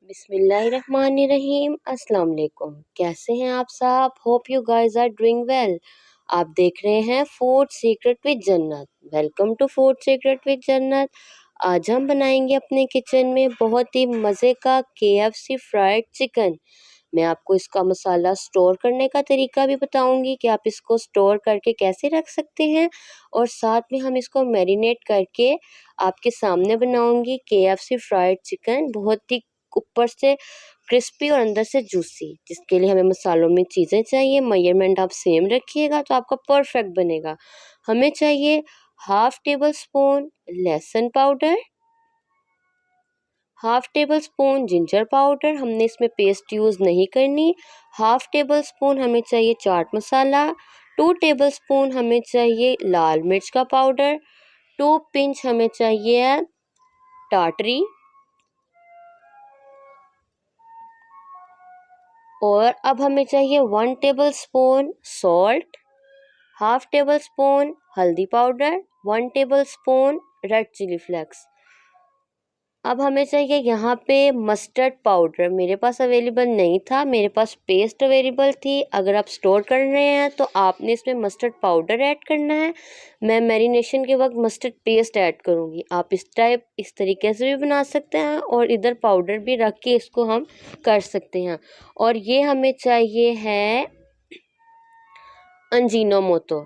बिस्मिल्लाहिर्रहमानिर्रहीम। अस्सलाम वालेकुम। कैसे हैं आप सब? Hope you guys are doing well. आप देख रहे हैं food secret with Jannat. Welcome to food secret with Jannat. आज हम बनाएंगे अपने किचन में बहुत ही मज़े का KFC फ्राइड चिकन। मैं आपको इसका मसाला स्टोर करने का तरीका भी बताऊंगी कि आप इसको स्टोर करके कैसे रख सकते हैं, और साथ में हम इसको मैरिनेट करके आपके सामने बनाऊंगी KFC फ्राइड चिकन, बहुत ही ऊपर से क्रिस्पी और अंदर से जूसी। जिसके लिए हमें मसालों में चीज़ें चाहिए, मेजरमेंट आप सेम रखिएगा तो आपका परफेक्ट बनेगा। हमें चाहिए 1/2 टेबल स्पून लहसुन powder, 1/2 table spoon ginger powder, हमने इसमें पेस्ट यूज़ नहीं करनी। 1/2 टेबल स्पून हमें चाहिए चाट मसाला, 2 टेबल स्पून हमें चाहिए लाल मिर्च का पाउडर, 2 पिंच हमें चाहिए टाटरी, और अब हमें चाहिए 1 tablespoon salt, 1/2 tablespoon हल्दी powder, 1 tablespoon red chilli flakes. अब हमें चाहिए यहाँ पे मस्टर्ड पाउडर। मेरे पास अवेलेबल नहीं था, मेरे पास पेस्ट अवेलेबल थी। अगर आप स्टोर कर रहे हैं तो आपने इसमें मस्टर्ड पाउडर ऐड करना है। मैं मैरिनेशन के वक्त मस्टर्ड पेस्ट ऐड करूँगी। आप इस तरीके से भी बना सकते हैं, और इधर पाउडर भी रख के इसको हम कर सकते हैं। और ये हमें चाहिए है अजीनोमोटो।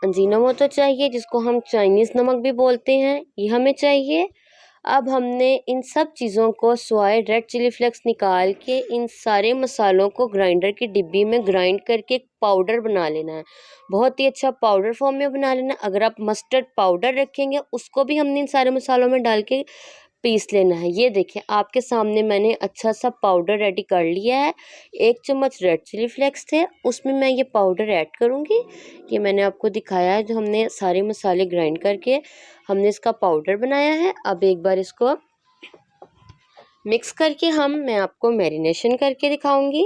अजीनोमोटो चाहिए, जिसको हम चाइनीज़ नमक भी बोलते हैं, ये हमें चाहिए। अब हमने इन सब चीज़ों को स्वाय रेड चिली फ्लेक्स निकाल के इन सारे मसालों को ग्राइंडर की डिब्बी में ग्राइंड करके एक पाउडर बना लेना है। बहुत ही अच्छा पाउडर फॉर्म में बना लेना है। अगर आप मस्टर्ड पाउडर रखेंगे उसको भी हमने इन सारे मसालों में डाल के पीस लेना है। ये देखिए आपके सामने मैंने अच्छा सा पाउडर रेडी कर लिया है। 1 चम्मच रेड चिली फ्लेक्स थे, उसमें मैं ये पाउडर ऐड करूँगी। ये मैंने आपको दिखाया है, जो हमने सारे मसाले ग्राइंड करके हमने इसका पाउडर बनाया है। अब एक बार इसको मिक्स करके मैं आपको मैरिनेशन करके दिखाऊंगी।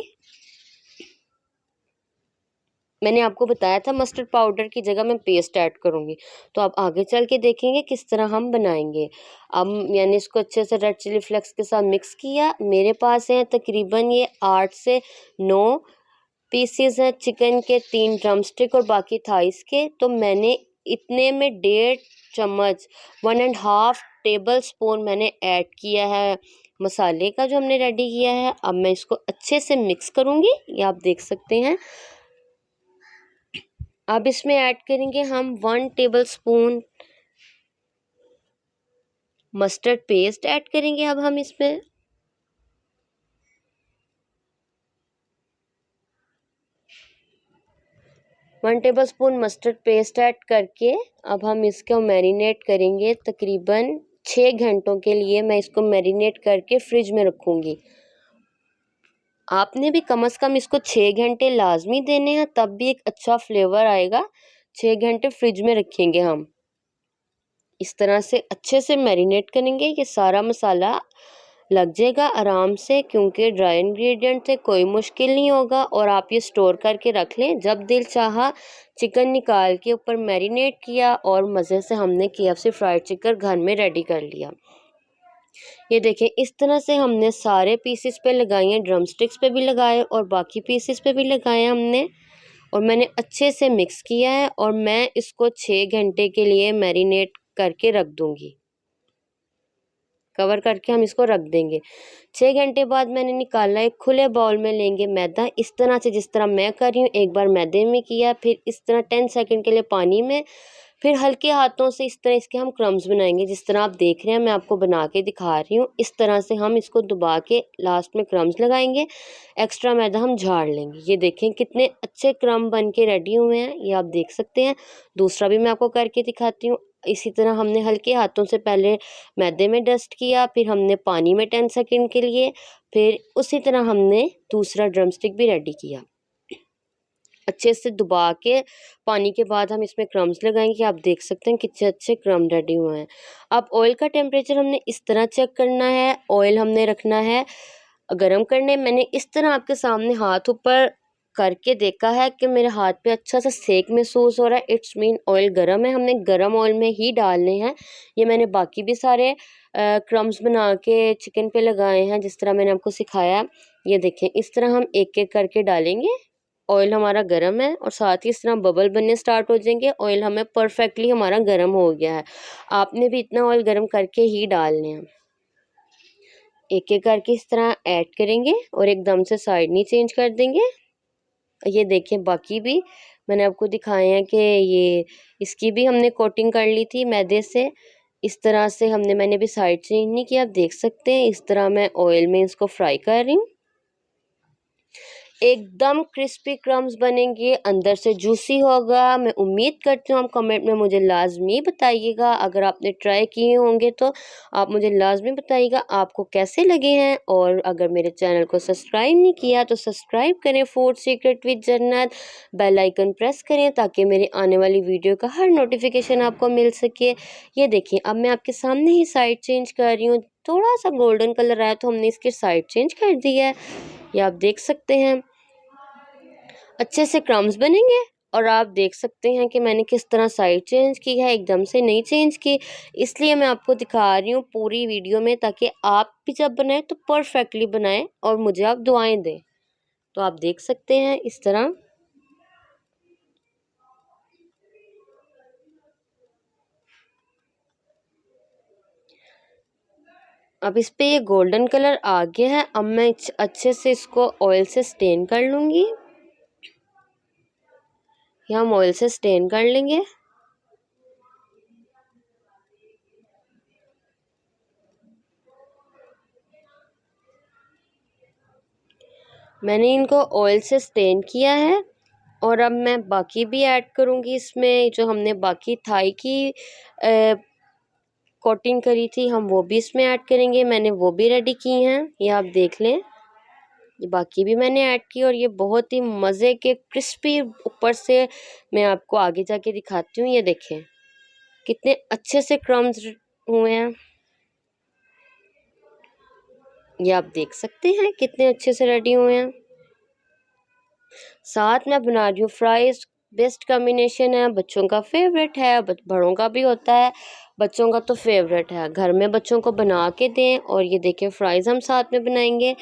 मैंने आपको बताया था मस्टर्ड पाउडर की जगह मैं पेस्ट ऐड करूंगी, तो आप आगे चल के देखेंगे किस तरह हम बनाएंगे। अब मैंने इसको अच्छे से रेड चिली फ्लेक्स के साथ मिक्स किया। मेरे पास है तकरीबन ये 8 से 9 पीसेस हैं चिकन के, 3 ड्रमस्टिक और बाकी थाइस के। तो मैंने इतने में 1.5 चम्मच 1.5 टेबल स्पून मैंने ऐड किया है मसाले का, जो हमने रेडी किया है। अब मैं इसको अच्छे से मिक्स करूँगी, ये आप देख सकते हैं। अब इसमें ऐड करेंगे हम 1 table spoon mustard paste add करेंगे। अब हम इसमें 1 table spoon mustard paste add करके अब हम इसको मैरिनेट करेंगे तकरीबन 6 घंटों के लिए। मैं इसको मैरिनेट करके फ्रिज में रखूँगी। आपने भी कम से कम इसको 6 घंटे लाजमी देने हैं, तब भी एक अच्छा फ्लेवर आएगा। 6 घंटे फ्रिज में रखेंगे हम। इस तरह से अच्छे से मैरिनेट करेंगे, ये सारा मसाला लग जाएगा आराम से, क्योंकि ड्राई इंग्रेडिएंट से कोई मुश्किल नहीं होगा। और आप ये स्टोर करके रख लें, जब दिल चाहा चिकन निकाल के ऊपर मैरिनेट किया और मज़े से हमने KFC फ्राइड चिकन घर में रेडी कर लिया। ये देखें इस तरह से हमने सारे पीसेस पे लगाए हैं, ड्रम स्टिक्स पे भी लगाए और बाकी पीसेस पे भी लगाए हैं हमने। और मैंने अच्छे से मिक्स किया है, और मैं इसको 6 घंटे के लिए मैरिनेट करके रख दूँगी। कवर करके हम इसको रख देंगे। 6 घंटे बाद मैंने निकाला, एक खुले बाउल में लेंगे मैदा, इस तरह से जिस तरह मैं कर रही हूँ। एक बार मैदे में किया, फिर इस तरह 10 सेकंड के लिए पानी में, फिर हल्के हाथों से इस तरह इसके हम क्रम्स बनाएंगे। जिस तरह आप देख रहे हैं, मैं आपको बना के दिखा रही हूँ। इस तरह से हम इसको दबा के लास्ट में क्रम्स लगाएंगे, एक्स्ट्रा मैदा हम झाड़ लेंगे। ये देखें कितने अच्छे क्रम्ब बन के रेडी हुए हैं, ये आप देख सकते हैं। दूसरा भी मैं आपको करके दिखाती हूँ। इसी तरह हमने हल्के हाथों से पहले मैदे में डस्ट किया, फिर हमने पानी में 10 सेकंड के लिए, फिर उसी तरह हमने दूसरा ड्रमस्टिक भी रेडी किया। अच्छे से दबा के पानी के बाद हम इसमें क्रम्स लगाएंगे। आप देख सकते हैं कितने अच्छे क्रम्ब रेडी हुए हैं। अब ऑयल का टेम्परेचर हमने इस तरह चेक करना है। ऑयल हमने रखना है गरम करने। मैंने इस तरह आपके सामने हाथ ऊपर करके देखा है कि मेरे हाथ पे अच्छा सा सेक महसूस हो रहा है, इट्स मीन ऑयल गर्म है। हमने गर्म ऑयल में ही डालने हैं। ये मैंने बाकी भी सारे क्रम्स बना के चिकन पे लगाए हैं जिस तरह मैंने आपको सिखाया। ये देखें, इस तरह हम एक एक करके डालेंगे। ऑयल हमारा गर्म है और साथ ही इस तरह बबल बनने स्टार्ट हो जाएंगे। ऑयल हमें परफेक्टली हमारा गर्म हो गया है। आपने भी इतना ऑयल गर्म करके ही डालने हैं। एक एक करके इस तरह ऐड करेंगे और एकदम से साइड नहीं चेंज कर देंगे। ये देखिए, बाकी भी मैंने आपको दिखाए हैं कि ये इसकी भी हमने कोटिंग कर ली थी मैदे से। इस तरह से मैंने भी साइड चेंज नहीं किया। आप देख सकते हैं इस तरह मैं ऑयल में इसको फ्राई कर रही हूँ। एकदम क्रिस्पी क्रम्स बनेंगे, अंदर से जूसी होगा। मैं उम्मीद करती हूँ आप कमेंट में मुझे लाजमी बताइएगा। अगर आपने ट्राई किए होंगे तो आप मुझे लाजमी बताइएगा आपको कैसे लगे हैं। और अगर मेरे चैनल को सब्सक्राइब नहीं किया तो सब्सक्राइब करें फूड सीक्रेट विद जन्नत। बेल आइकन प्रेस करें ताकि मेरी आने वाली वीडियो का हर नोटिफिकेशन आपको मिल सके। ये देखिए, अब मैं आपके सामने ही साइड चेंज कर रही हूँ। थोड़ा सा गोल्डन कलर आया तो हमने इसकी साइड चेंज कर दिया है। ये आप देख सकते हैं अच्छे से क्रम्स बनेंगे। और आप देख सकते हैं कि मैंने किस तरह साइड चेंज की है, एकदम से नहीं चेंज की। इसलिए मैं आपको दिखा रही हूँ पूरी वीडियो में, ताकि आप भी जब बनाएं तो परफेक्टली बनाएं और मुझे आप दुआएं दें। तो आप देख सकते हैं इस तरह। अब इस पे ये गोल्डन कलर आ गया है। अब मैं अच्छे से इसको ऑयल से स्टेन कर लूँगी। या हम ऑयल से स्टेन कर लेंगे। मैंने इनको ऑयल से स्टेन किया है और अब मैं बाकी भी ऐड करूँगी इसमें। जो हमने बाकी थाई की कोटिंग करी थी हम वो भी इसमें ऐड करेंगे। मैंने वो भी रेडी की हैं, ये आप देख लें। ये बाकी भी मैंने ऐड की और ये बहुत ही मज़े के क्रिस्पी ऊपर से मैं आपको आगे जाके दिखाती हूँ। ये देखें कितने अच्छे से क्रम्स हुए हैं। ये आप देख सकते हैं कितने अच्छे से रेडी हुए हैं। साथ में बना रही हूँ फ्राइज। बेस्ट कॉम्बिनेशन है, बच्चों का फेवरेट है, बड़ों का भी होता है। बच्चों का तो फेवरेट है, घर में बच्चों को बना के दें। और ये देखें फ्राइज हम साथ में बनाएंगे।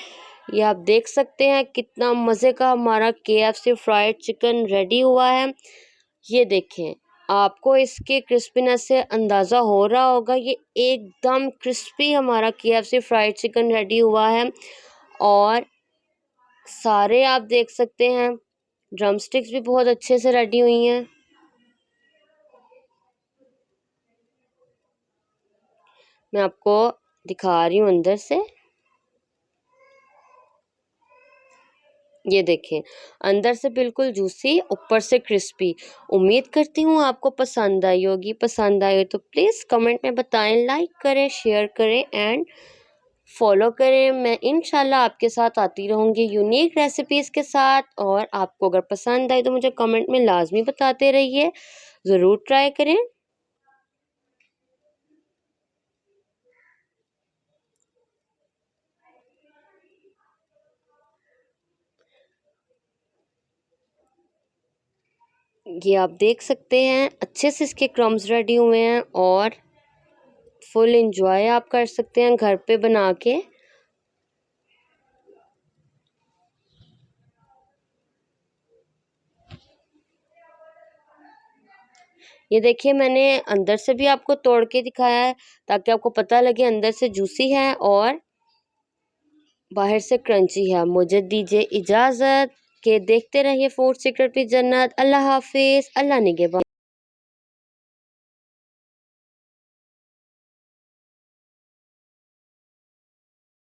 ये आप देख सकते हैं कितना मज़े का हमारा KFC फ्राइड चिकन रेडी हुआ है। ये देखें, आपको इसके क्रिस्पीनेस से अंदाज़ा हो रहा होगा, ये एकदम क्रिस्पी हमारा KFC फ्राइड चिकन रेडी हुआ है। और सारे आप देख सकते हैं ड्रम स्टिक्स भी बहुत अच्छे से रेडी हुई हैं। मैं आपको दिखा रही हूँ अंदर से। ये देखें, अंदर से बिल्कुल जूसी, ऊपर से क्रिस्पी। उम्मीद करती हूँ आपको पसंद आई होगी। पसंद आई हो तो प्लीज़ कमेंट में बताएं, लाइक करें, शेयर करें एंड फॉलो करें। मैं इंशाल्लाह आपके साथ आती रहूँगी यूनिक रेसिपीज़ के साथ। और आपको अगर पसंद आई तो मुझे कमेंट में लाजमी बताते रहिए। ज़रूर ट्राई करें। ये आप देख सकते हैं अच्छे से इसके क्रम्स रेडी हुए हैं और फुल इंजॉय आप कर सकते हैं घर पे बना के। ये देखिए, मैंने अंदर से भी आपको तोड़ के दिखाया है ताकि आपको पता लगे अंदर से जूसी है और बाहर से क्रंची है। मुझे दीजिए इजाज़त के देखते रहिए फूड सीक्रेट विद जन्नत। अल्लाह हाफिज़, अल्लाह निगहबान।